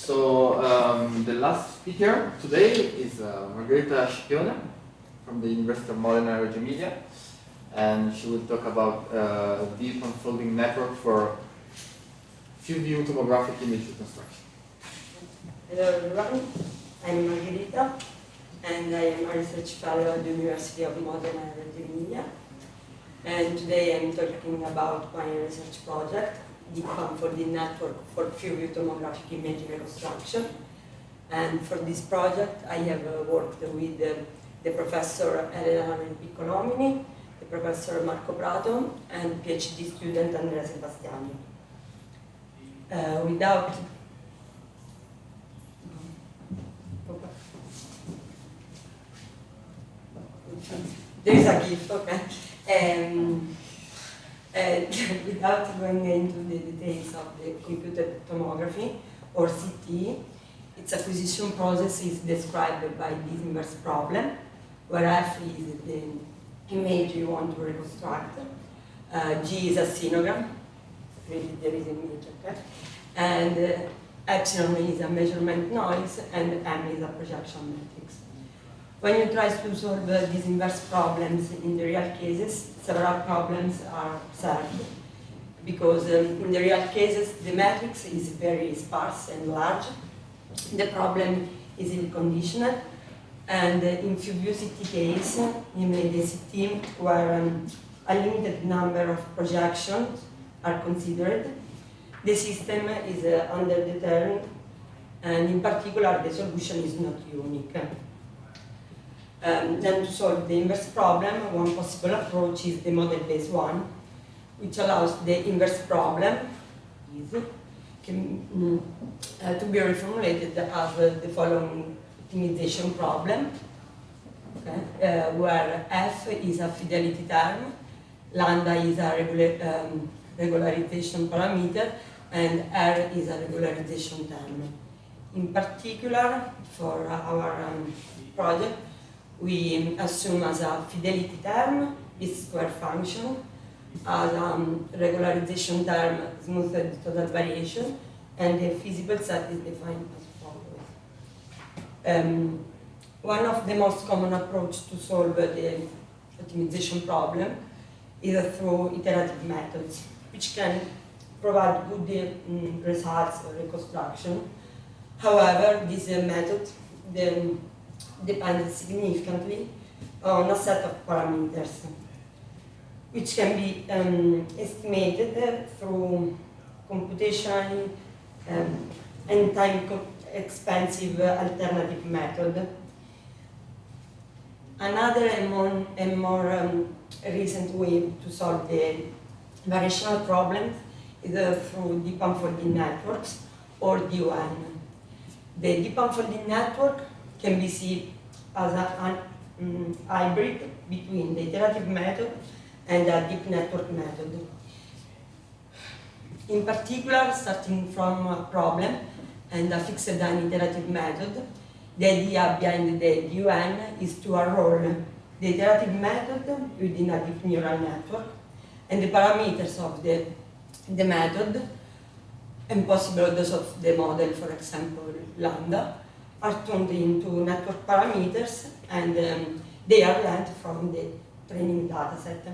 The last speaker today is Margherita Scipione from the University of Modena Reggio Emilia, and she will talk about Deep Unfolding network for few-view tomographic image reconstruction. Hello everyone, I'm Margherita, and I am a research fellow at the University of Modena Reggio Emilia. And today I'm talking about my research project, Deep Unfolding network for few-view tomographic image reconstruction. And for this project, I have worked with the professor Arenzano, the professor Marco Prato, and PhD student Andrea Sebastiani. There is a gift, okay. Without going into the details of the computed tomography, or CT, its acquisition process is described by this inverse problem, where F is the image you want to reconstruct, G is a sinogram, really there is an image, okay? And epsilon is a measurement noise, and M is a projection matrix. When you try to solve these inverse problems in the real cases, several problems are observed, because in the real cases the matrix is very sparse and large, the problem is ill-conditioned, and in few-view CT case, namely the CT where a limited number of projections are considered, the system is underdetermined, and in particular the solution is not unique. Then to solve the inverse problem, one possible approach is the model-based one, which allows the inverse problem to be reformulated as the following optimization problem, okay, where F is a fidelity term, lambda is a regularization parameter, and R is a regularization term. In particular, for our project, we assume as a fidelity term this square function, as a regularization term smoothed total variation, and the feasible set is defined as follows. One of the most common approaches to solve the optimization problem is through iterative methods, which can provide good results or reconstruction. However, this method depends significantly on a set of parameters, which can be estimated through computationally and time-expensive alternative method. Another and more recent way to solve the variational problems is through deep unfolding networks, or DUN. The deep unfolding network can be seen as a hybrid between the iterative method and a deep network method. In particular, starting from a problem and a fixed and iterative method, the idea behind the DUN is to enroll the iterative method within a deep neural network, and the parameters of the method, and possible those of the model, for example, lambda, are turned into network parameters, and they are learned from the training dataset.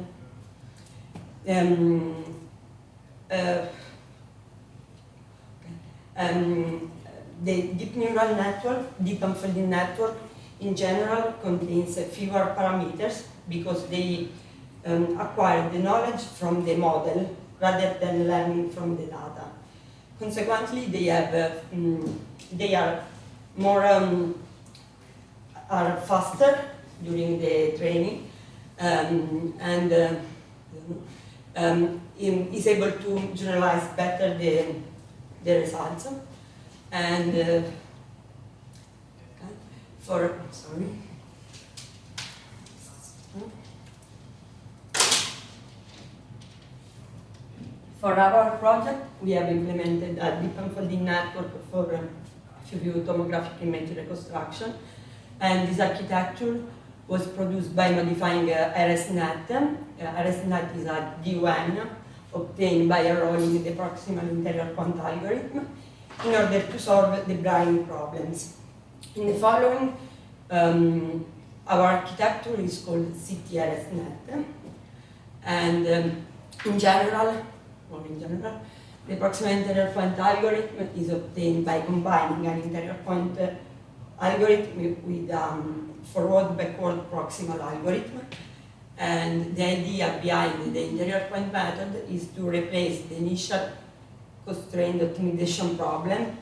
The deep neural network, deep unfolding network, in general contains fewer parameters because they acquire the knowledge from the model rather than learning from the data. Consequently, they are faster during the training, and is able to generalize better the results. And for our project, we have implemented a deep unfolding network for few-view tomographic image reconstruction, and this architecture was produced by modifying RSNet. RSNet is a DUN obtained by enrolling the proximal interior quant algorithm in order to solve the brain problems. In the following, our architecture is called CTRSNet, and in general, the proximal interior point algorithm is obtained by combining an interior point algorithm with forward-backward proximal algorithm. And the idea behind the interior point method is to replace the initial constrained optimization problem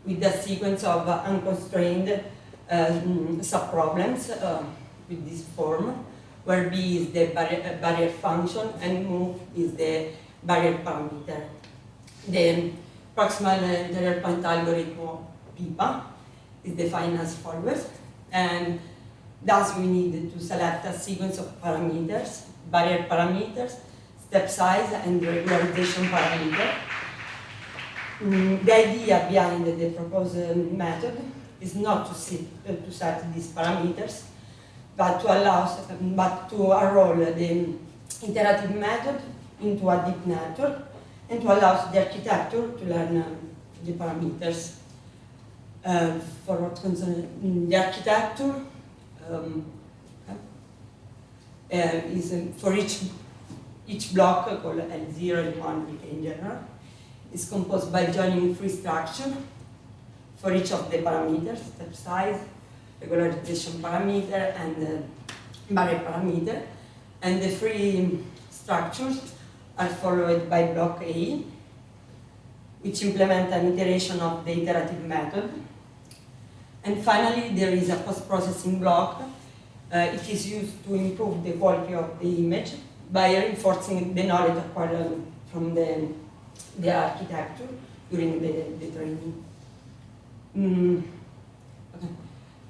with a sequence of unconstrained subproblems with this form, where B is the barrier function and mu is the barrier parameter. The proximal interior point algorithm, PIPA, is defined as follows, and thus we need to select a sequence of parameters, barrier parameters, step size, and regularization parameter. The idea behind the proposed method is not to set these parameters, but to enroll the iterative method into a deep network and to allow the architecture to learn the parameters. For what concerns the architecture, is for each block called L0, L1, L in general, is composed by joining free structure for each of the parameters, step size, regularization parameter, and barrier parameter, and the free structures are followed by block A, which implement an iteration of the iterative method. And finally, there is a post-processing block. It is used to improve the quality of the image by reinforcing the knowledge acquired from the architecture during the training. Okay.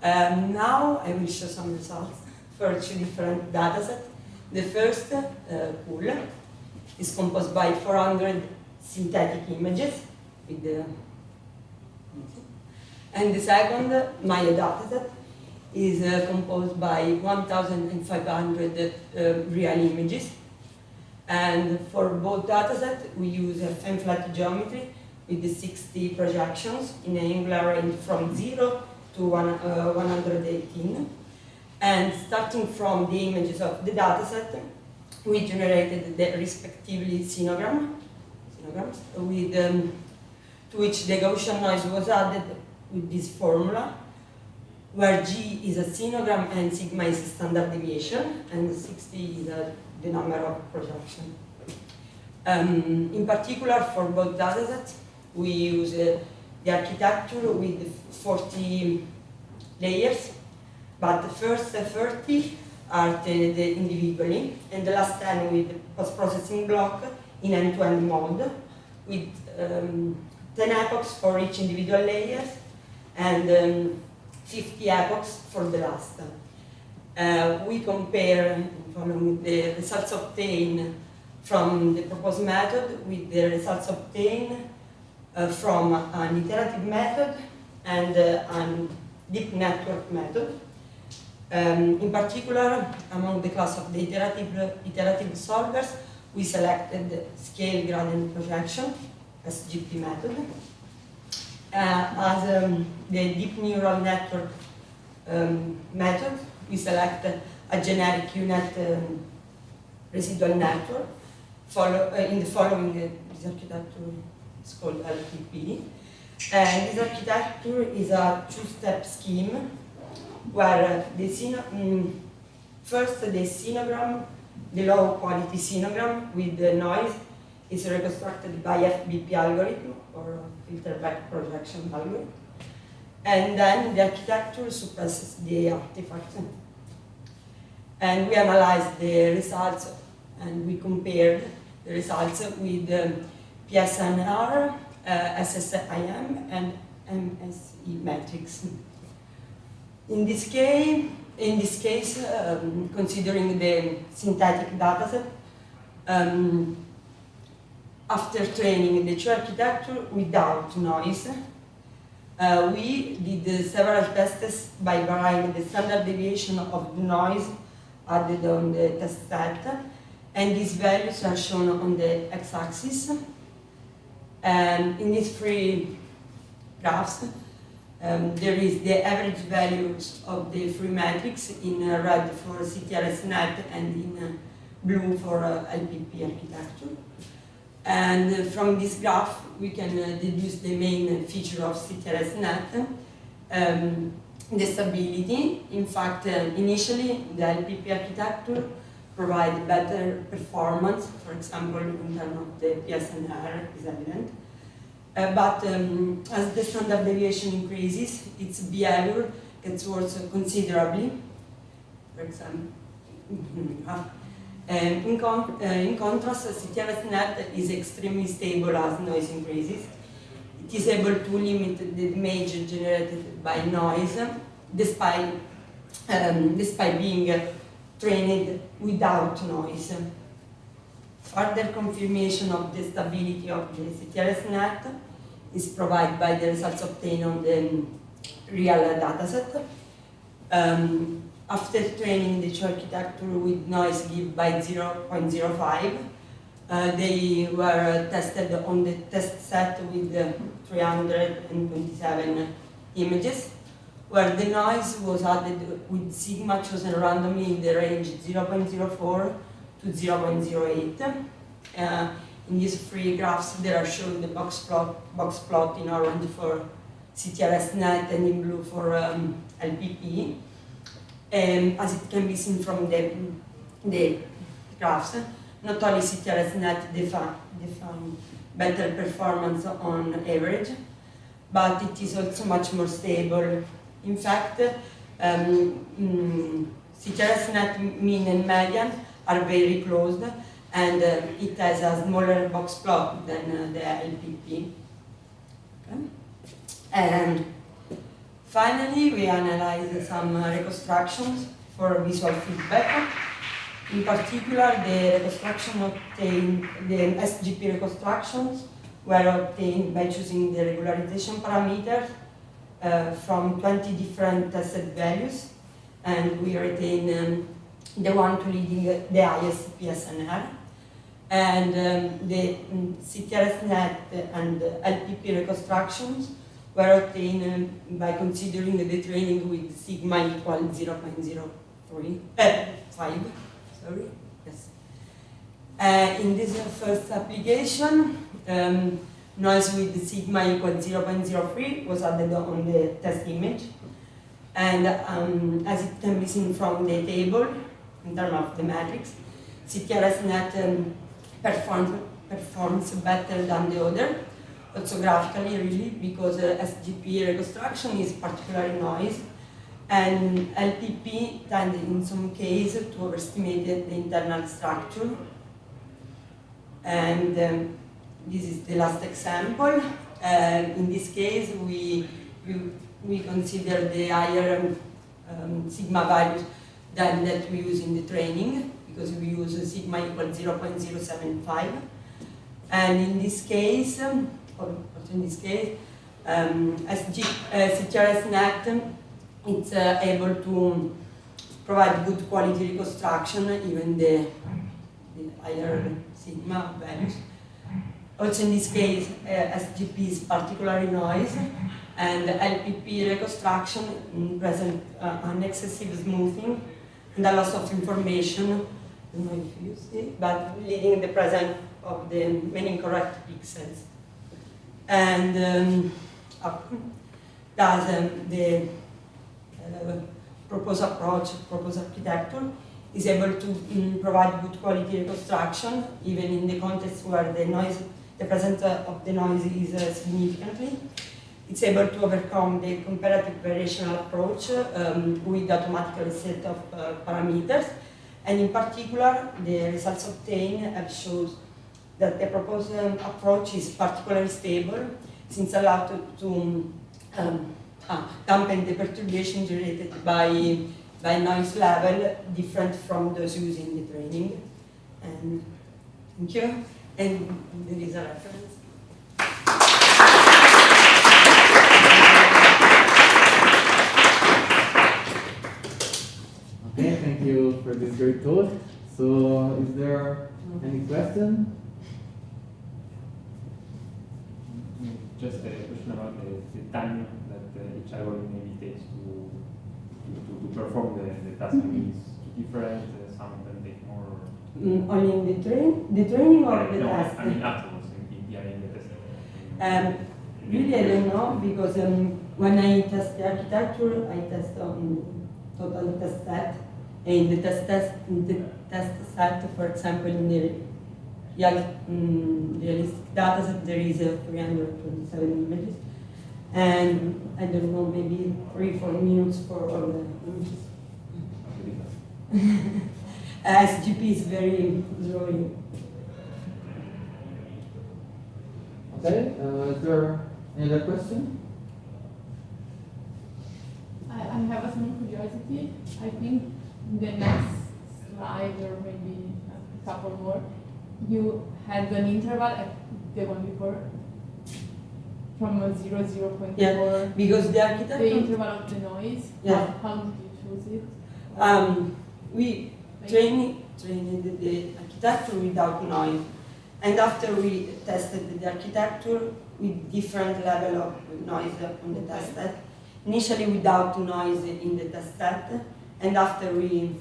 Now I will show some results for two different datasets. The first pool is composed by 400 synthetic images with the, and the second, Maya dataset, is composed by 1,500 real images. And for both datasets, we use a fan-flat geometry with the 60 projections in an angular range from 0 to 118. And starting from the images of the dataset, we generated the respectively sinograms with, to which the Gaussian noise was added with this formula, where G is a sinogram and sigma is a standard deviation, and 60 is the number of projections. In particular, for both datasets, we use the architecture with 40 layers, but the first 30 are treated individually, and the last 10 with post-processing block in end-to-end mode, with 10 epochs for each individual layers, and 50 epochs for the last. We compare following the results obtained from the proposed method with the results obtained from an iterative method and a deep network method. In particular, among the class of the iterative solvers, we selected scale gradient projection, SGP method. As the deep neural network method, we select a generic UNet residual network. In the following, this architecture is called LTP. And this architecture is a two-step scheme where first the sinogram, the low-quality sinogram with the noise, is reconstructed by FBP algorithm, or filter back projection algorithm. And then the architecture suppresses the artifact. And we analyzed the results, and we compared the results with PSNR, SSIM, and MSE metrics. In this case, considering the synthetic dataset, after training the two architecture without noise, we did several tests by varying the standard deviation of the noise added on the test set, and these values are shown on the x-axis. And in these three graphs, there is the average values of the three metrics in red for CTRS-net and in blue for LPP architecture. And from this graph, we can deduce the main feature of CTRS-net, the stability. In fact, initially, the LPP architecture provides better performance, for example, in terms of the PSNR is evident. But as the standard deviation increases, its behavior gets worse considerably. For example, in contrast, CTRS-net is extremely stable as noise increases. It is able to limit the damage generated by noise, despite being trained without noise. Further confirmation of the stability of the CTRS-net is provided by the results obtained on the real dataset. After training the architecture with noise given by 0.05, they were tested on the test set with 327 images, where the noise was added with sigma chosen randomly in the range 0.04 to 0.08. In these three graphs, there are shown the box plot in orange for CTRS-net and in blue for LPP. As it can be seen from the graphs, not only CTRS-net define better performance on average, but it is also much more stable. In fact, CTRS-net mean and median are very close, and it has a smaller box plot than the LPP. Okay. And finally, we analyzed some reconstructions for visual feedback. In particular, the reconstruction obtained, the SGP reconstructions were obtained by choosing the regularization parameters from 20 different tested values, and we retain the one to leading the highest PSNR. And the CTRS-net and LPP reconstructions were obtained by considering the training with sigma equal 0.05. Sorry. Yes. In this first application, noise with sigma equal 0.03 was added on the test image, and as it can be seen from the table, in terms of the matrix, CTRS-net performs better than the other, also graphically really, because SGP reconstruction is particularly noise, and LPP tend in some cases to overestimate the internal structure. And this is the last example. In this case, we consider the higher sigma values than that we use in the training, because we use sigma equal 0.075. And in this case, CTRS-net, it's able to provide good quality reconstruction, even the higher sigma values. Also in this case, SGP is particularly noise, and LPP reconstruction present an excessive smoothing and a loss of information, I don't know if you see, but leading the presence of the many incorrect pixels. And thus the proposed approach, proposed architecture, is able to provide good quality reconstruction, even in the context where the presence of the noise is significantly. It's able to overcome the comparative variational approach with automatically set of parameters, and in particular, the results obtained have shown that the proposed approach is particularly stable, since allowed to dampen the perturbation generated by noise level different from those used in the training. And thank you. And there is a reference. Okay, thank you for this great talk. So, is there any question? just a question about the time that each algorithm maybe takes to perform the task. Maybe it's different, some of them take more. Only in the training or the no, test? I mean afterwards, in the test. Really, I don't know, because when I test the architecture, I test on total test set. And in the test set, for example, in the realistic dataset, there is 327 images. And I don't know, maybe 3-4 minutes for all the images. SGP is very slow. Okay, is there any other question? I have a small curiosity. I think the next slide, or maybe a couple more, you had an interval at the one before from 0.4. Yeah, because the architecture. The interval of the noise. Yeah. How did you choose it? We trained the architecture without noise, and after we tested the architecture with different level of noise on the test set. Initially without noise in the test set, and after we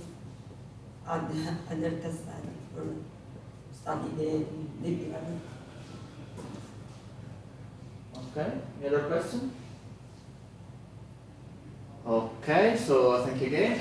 add other test set for study the behavior. Okay, any other question? Okay, so thank you again.